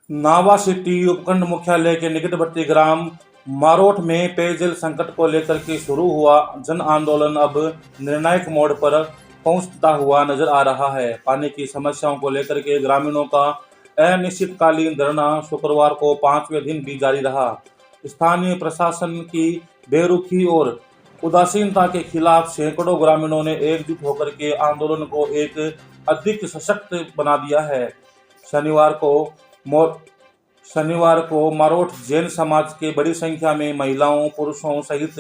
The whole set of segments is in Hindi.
नावा सिटी उपखंड मुख्यालय के निकटवर्ती ग्राम मारोट में पेयजल संकट को लेकर के शुरू हुआ जन आंदोलन अब निर्णायक मोड़ पर पहुंचता हुआ नजर आ रहा है। पानी की समस्याओं को लेकर के ग्रामीणों का अनिश्चितकालीन धरना शुक्रवार को 5वें दिन भी जारी रहा। स्थानीय प्रशासन की बेरुखी और उदासीनता के खिलाफ सैकड़ों ग्रामीणों ने एकजुट होकर के आंदोलन को एक अधिक सशक्त बना दिया है। शनिवार को मारोट जैन समाज के बड़ी संख्या में महिलाओं, पुरुषों सहित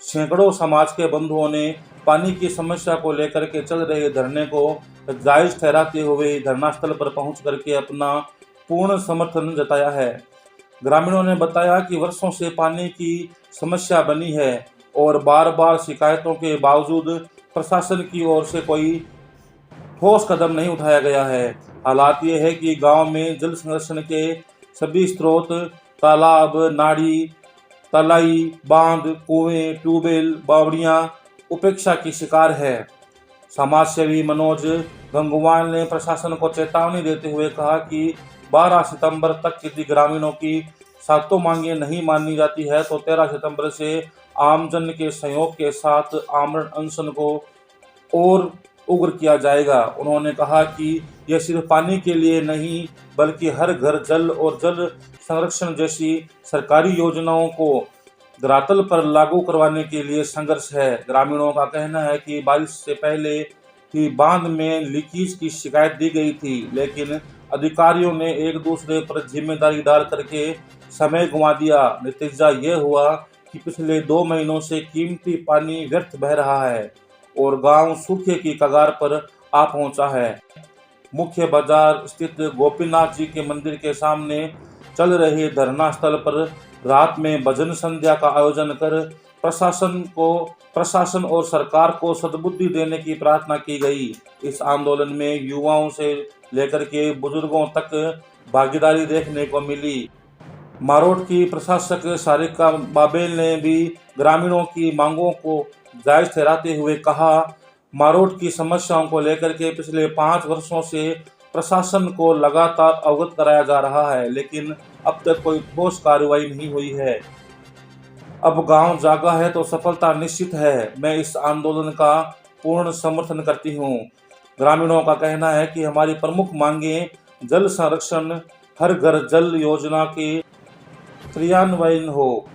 सैकड़ों समाज के बंधुओं ने पानी की समस्या को लेकर के चल रहे धरने को जायज ठहराते हुए धरनास्थल पर पहुंच करके अपना पूर्ण समर्थन जताया है। ग्रामीणों ने बताया कि वर्षों से पानी की समस्या बनी है और बार बार शिकायतों के बावजूद प्रशासन की ओर से कोई ठोस कदम नहीं उठाया गया है। हालात ये है कि गांव में जल संरक्षण के सभी स्रोत, तालाब, नाड़ी, तलाई, बांध, कुएं, ट्यूबवेल, बावड़ियां उपेक्षा की शिकार है। समाज सेवी मनोज गंगवार ने प्रशासन को चेतावनी देते हुए कहा कि 12 सितंबर तक यदि ग्रामीणों की सातों मांगें नहीं मानी जाती है तो 13 सितंबर से आमजन के सहयोग के साथ आमरण अनशन को और उग्र किया जाएगा। उन्होंने कहा कि यह सिर्फ पानी के लिए नहीं बल्कि हर घर जल और जल संरक्षण जैसी सरकारी योजनाओं को धरातल पर लागू करवाने के लिए संघर्ष है। ग्रामीणों का कहना है कि बारिश से पहले ही बांध में लीकेज की शिकायत दी गई थी, लेकिन अधिकारियों ने एक दूसरे पर जिम्मेदारी डाल करके समय गंवा दिया। नतीजा ये हुआ कि पिछले 2 महीनों से कीमती पानी व्यर्थ बह रहा है और गांव सूखे की कगार पर आ पहुंचा है। मुख्य बाजार स्थित गोपीनाथ जी के मंदिर के सामने चल रहे धरना स्थल पर रात में भजन संध्या का आयोजन कर प्रशासन और सरकार को सद्बुद्धि देने की प्रार्थना की गई। इस आंदोलन में युवाओं से लेकर के बुजुर्गों तक भागीदारी देखने को मिली। मारोट की प्रशासक सारिका बाबेल ने भी ग्रामीणों की मांगों को जायज ठहराते हुए कहा, मारोट की समस्याओं को लेकर के पिछले 5 वर्षों से प्रशासन को लगातार अवगत कराया जा रहा है, लेकिन अब तक कोई ठोस कार्रवाई नहीं हुई है। अब गांव जागा है तो सफलता निश्चित है। मैं इस आंदोलन का पूर्ण समर्थन करती हूं। ग्रामीणों का कहना है कि हमारी प्रमुख मांगें जल संरक्षण, हर घर जल योजना के क्रियान्वयन हो,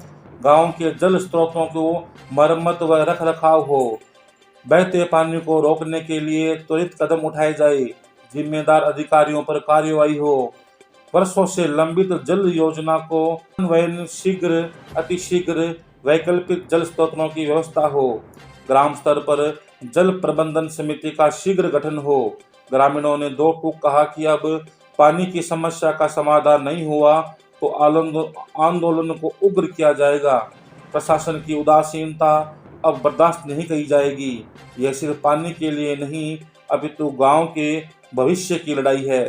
गांव के जल स्रोतों को मरम्मत व रखरखाव हो, बहते पानी को रोकने के लिए त्वरित कदम उठाए जाए, जिम्मेदार अधिकारियों पर कार्रवाई हो, वर्षों से लंबित जल योजना को अन्वयन शीघ्र अतिशीघ्र वैकल्पिक जल स्रोतों की व्यवस्था हो, ग्राम स्तर पर जल प्रबंधन समिति का शीघ्र गठन हो। ग्रामीणों ने 2 टूक कहा कि अब पानी की समस्या का समाधान नहीं हुआ तो आंदोलन को उग्र किया जाएगा। प्रशासन की उदासीनता अब बर्दाश्त नहीं की जाएगी। यह सिर्फ पानी के लिए नहीं अपितु गांव के भविष्य की लड़ाई है।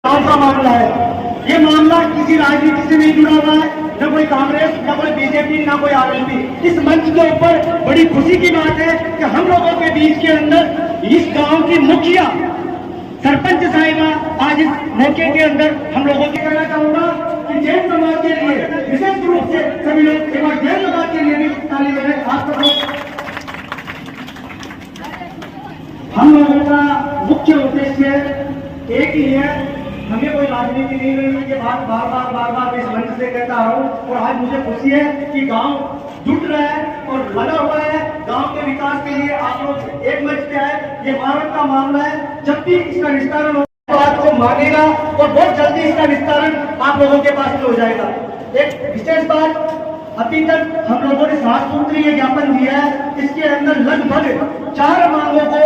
का मामला है, ये मामला किसी राजनीति से नहीं जुड़ा हुआ है, न कोई कांग्रेस, न कोई बीजेपी, न कोई आरएलपी। इस मंच के ऊपर बड़ी खुशी की बात है कि हम लोगों के बीच के अंदर इस गांव की मुखिया सरपंच साहिबा आज इस मौके के अंदर हम लोगों की कहना चाहूंगा कि जैन समाज के लिए विशेष रूप से सभी लोग जैन समाज के लिए भी ताली बजाएं। खासतौर हम लोगों का मुख्य उद्देश्य एक ही है, हमें कोई राजनीति नहीं करनी। ये बात बार बार इस मंच से कहता हूँ और आज मुझे खुशी है कि गांव जुट रहा है और लगा हुआ है गांव के विकास के लिए। आप लोग एक मंच पे आए, ये मारोट का मामला है, जब भी इसका निस्तारण हो तो आपको मांगेगा और बहुत जल्दी इसका निस्तारण आप लोगों के पास हो जाएगा। एक विशेष बात, अभी तक हम लोगों ने 7 सूत्रीय ज्ञापन दिया है, इसके अंदर लगभग 4 मांगों को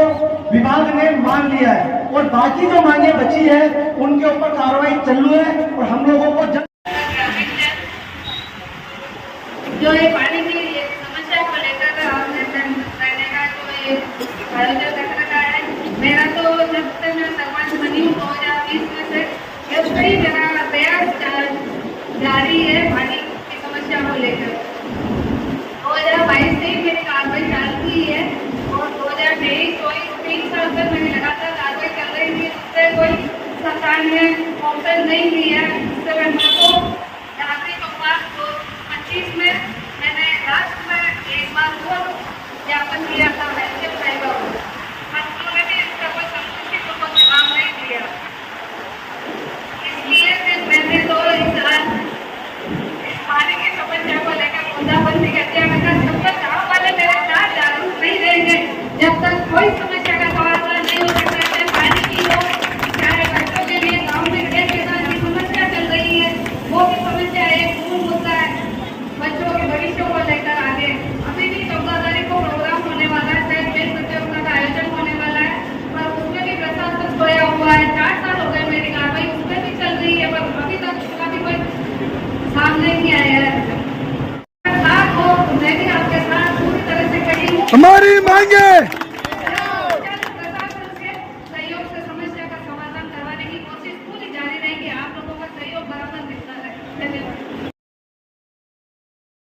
विभाग ने मान लिया है और बाकी जो मांगे बची है उनके ऊपर कार्रवाई चालू है और हम लोगों को जो ये पानी की समस्या को लेकर हमने करने का जो ये आयोजन कर रखा है, मेरा तो जब तक मैं सरपंच बनी हूँ 2020 में से कई जगह प्रयास जारी है पानी की समस्या को लेकर। 2022 से मेरी कार्रवाई चालू हुई है और 2023-24 3 साल तक मैंने लगातार कार्रवाई कर रही थी, उससे कोई सरकार ने ऑप्शन नहीं दिया है। उससे मैं को आखिरी बकवास 2025 में मैंने लास्ट में एक बार और ज्ञापन किया